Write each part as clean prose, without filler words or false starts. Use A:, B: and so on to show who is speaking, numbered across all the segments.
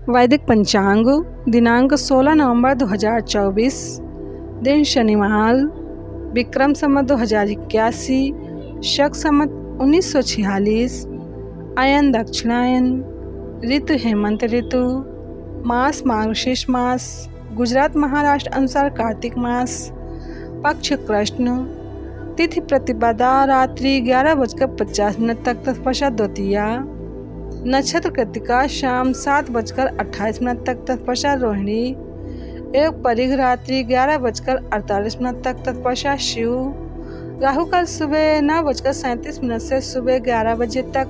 A: वैदिक पंचांग दिनांक 16 नवंबर 2024, दिन शनिवार, विक्रम संवत 2081, शक संवत 1946, अयन दक्षिणायन, ऋतु हेमंत ऋतु, मास मार्गशीर्ष मास, गुजरात महाराष्ट्र अनुसार कार्तिक मास, पक्ष कृष्ण, तिथि प्रतिपदा रात्रि 11:50 तक तत्पश्चात द्वितीया, नक्षत्र कृतिका शाम 7:28 तक तत्पश्चात रोहिणी, योग परिघ रात्रि 11:48 तक तत्पश्चात शिव, राहु काल सुबह 9:37 से सुबह 11 बजे तक,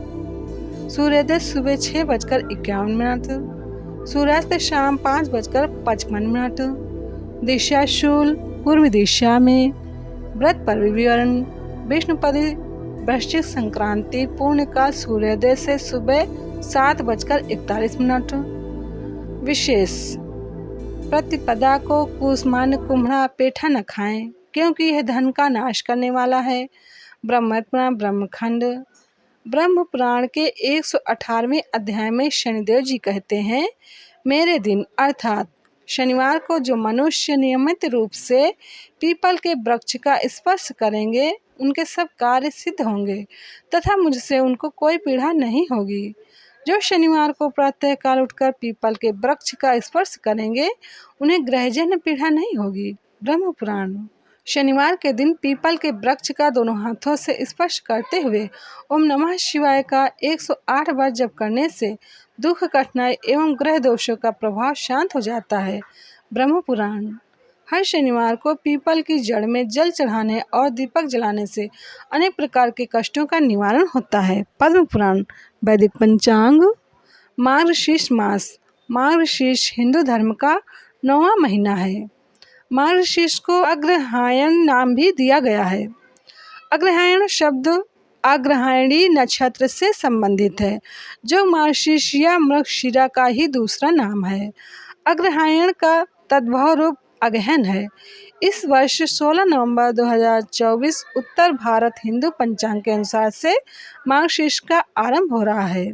A: सूर्योदय सुबह 6:51, सूर्यास्त शाम 5:55, दिशा शूल पूर्वी दिशा में, व्रत पर विवरण विष्णुपदी वृश्चिक संक्रांति पूर्ण काल सूर्योदय से सुबह 7:41। विशेष प्रतिपदा को कुसमान्य कुम्हड़ा पेठा न खाएं, क्योंकि यह धन का नाश करने वाला है। ब्रह्मपुराण ब्रह्मखंड ब्रह्म पुराण के 118वें अध्याय में शनिदेव जी कहते हैं, मेरे दिन अर्थात शनिवार को जो मनुष्य नियमित रूप से पीपल के वृक्ष का स्पर्श करेंगे उनके सब कार्य सिद्ध होंगे तथा मुझसे उनको कोई पीड़ा नहीं होगी। जो शनिवार को प्रातःकाल उठकर पीपल के वृक्ष का स्पर्श करेंगे उन्हें ग्रहजन्य पीड़ा नहीं होगी। ब्रह्म पुराण। शनिवार के दिन पीपल के वृक्ष का दोनों हाथों से स्पर्श करते हुए ओम नमः शिवाय का 108 बार जप करने से दुख, कठिनाई एवं ग्रह दोषों का प्रभाव शांत हो जाता है। ब्रह्म पुराण। हर शनिवार को पीपल की जड़ में जल चढ़ाने और दीपक जलाने से अनेक प्रकार के कष्टों का निवारण होता है। पद्म पुराण। वैदिक पंचांग मार्गशीर्ष मास। मार्गशीर्ष हिंदू धर्म का 9वां महीना है। मार्गशीर्ष को अग्रहायण नाम भी दिया गया है। अग्रहायण शब्द अग्रहायणी नक्षत्र से संबंधित है, जो मार्गशीर्ष या मृगशिरा का ही दूसरा नाम है। अग्रहायण का तद्भव रूप अगहन है। इस वर्ष 16 नवंबर 2024 उत्तर भारत हिंदू पंचांग के अनुसार से मार्गशीर्ष का आरंभ हो रहा है।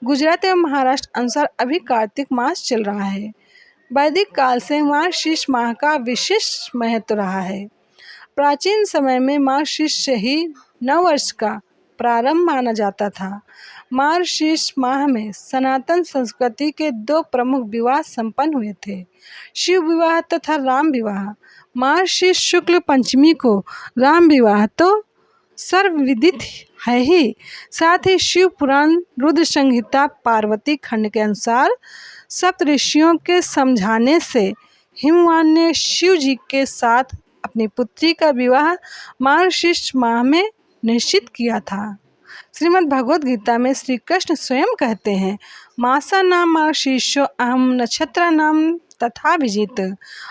A: गुजरात एवं महाराष्ट्र अनुसार अभी कार्तिक मास चल रहा है। वैदिक काल से मार्गशीर्ष माह का विशेष महत्व रहा है। प्राचीन समय में मार्गशीर्ष से ही नववर्ष का प्रारंभ माना जाता था। मार्गशीर्ष माह में सनातन संस्कृति के 2 प्रमुख विवाह संपन्न हुए थे, शिव विवाह तथा राम विवाह। मार्गशीर्ष शुक्ल पंचमी को राम विवाह तो सर्वविदित है ही, साथ ही शिव पुराण रुद्र संहिता पार्वती खंड के अनुसार सप्तऋषियों के समझाने से हिमवान ने शिव जी के साथ अपनी पुत्री का विवाह मार्गशीर्ष माह में निश्चित किया था। श्रीमद् भगवद गीता में श्री कृष्ण स्वयं कहते हैं, मासा नाम मार्गशीर्षो अहम नक्षत्र नाम तथाभिजित,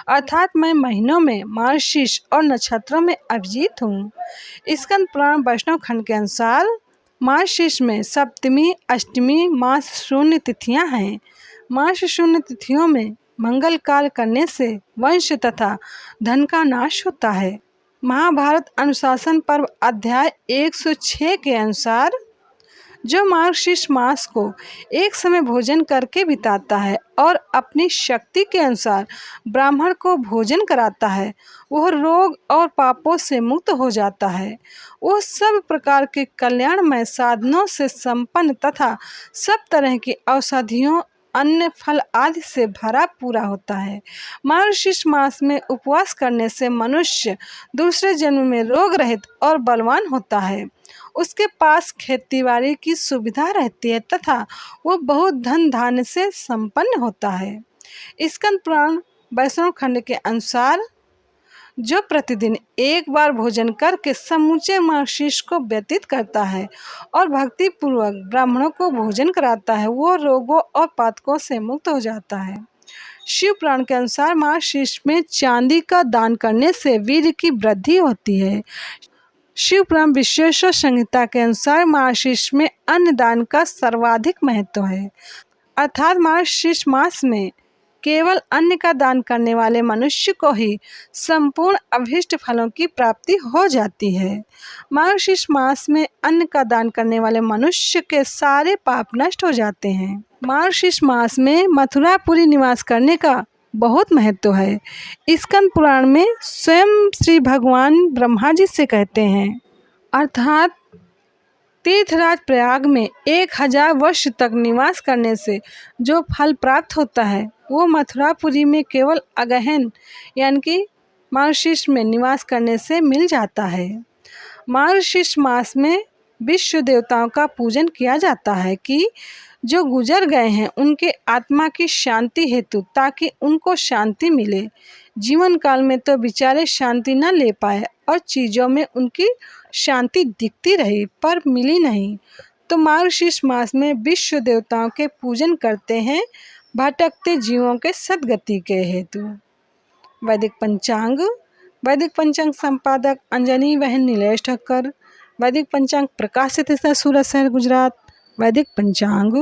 A: अर्थात मैं महीनों में मार्गशीर्ष और नक्षत्रों में अभिजित हूँ। स्कंद पुराण वैष्णव खंड के अनुसार मार्गशीर्ष में सप्तमी, अष्टमी, मास शून्य तिथियाँ हैं। मास शून्य तिथियों में मंगल कार्य करने से वंश तथा धन का नाश होता है। महाभारत अनुशासन पर्व अध्याय 106 के अनुसार जो मार्गशीर्ष मास को एक समय भोजन करके बिताता है और अपनी शक्ति के अनुसार ब्राह्मण को भोजन कराता है, वह रोग और पापों से मुक्त हो जाता है। वह सब प्रकार के कल्याणमय साधनों से संपन्न तथा सब तरह की औषधियों, अन्य फल आदि से भरा पूरा होता है। मार्गशीर्ष मास में उपवास करने से मनुष्य दूसरे जन्म में रोग रहित और बलवान होता है। उसके पास खेतीबाड़ी की सुविधा रहती है तथा वो बहुत धन धान्य से संपन्न होता है। स्कंद पुराण वैष्णव खंड के अनुसार जो प्रतिदिन एक बार भोजन करके समूचे मार्गशीर्ष को व्यतीत करता है और भक्ति पूर्वक ब्राह्मणों को भोजन कराता है, वो रोगों और पातकों से मुक्त हो जाता है। शिव पुराण के अनुसार मार्गशीर्ष में चांदी का दान करने से वीर्य की वृद्धि होती है। शिव पुराण विश्वेश्वर संहिता के अनुसार मार्गशीर्ष में अन्न दान का सर्वाधिक महत्व है, अर्थात मार्गशीर्ष मास में केवल अन्न का दान करने वाले मनुष्य को ही संपूर्ण अभीष्ट फलों की प्राप्ति हो जाती है। मार्गशीर्ष मास में अन्न का दान करने वाले मनुष्य के सारे पाप नष्ट हो जाते हैं। मार्गशीर्ष मास में मथुरापुरी निवास करने का बहुत महत्व है। स्कंद पुराण में स्वयं श्री भगवान ब्रह्मा जी से कहते हैं, अर्थात तीर्थराज प्रयाग में 1000 वर्ष तक निवास करने से जो फल प्राप्त होता है वो मथुरापुरी में केवल अगहन यानी कि मार्गशीर्ष में निवास करने से मिल जाता है। मार्गशीर्ष मास में विश्व देवताओं का पूजन किया जाता है कि जो गुजर गए हैं उनके आत्मा की शांति हेतु, ताकि उनको शांति मिले। जीवन काल में तो बेचारे शांति न ले पाए और चीज़ों में उनकी शांति दिखती रही पर मिली नहीं, तो मार्गशीर्ष मास में विश्व देवताओं के पूजन करते हैं भटकते जीवों के सद्गति के हेतु। वैदिक पंचांग संपादक अंजनी बहन नीलेश ठक्कर। वैदिक पंचांग प्रकाशित है सूरत शहर गुजरात। वैदिक पंचांग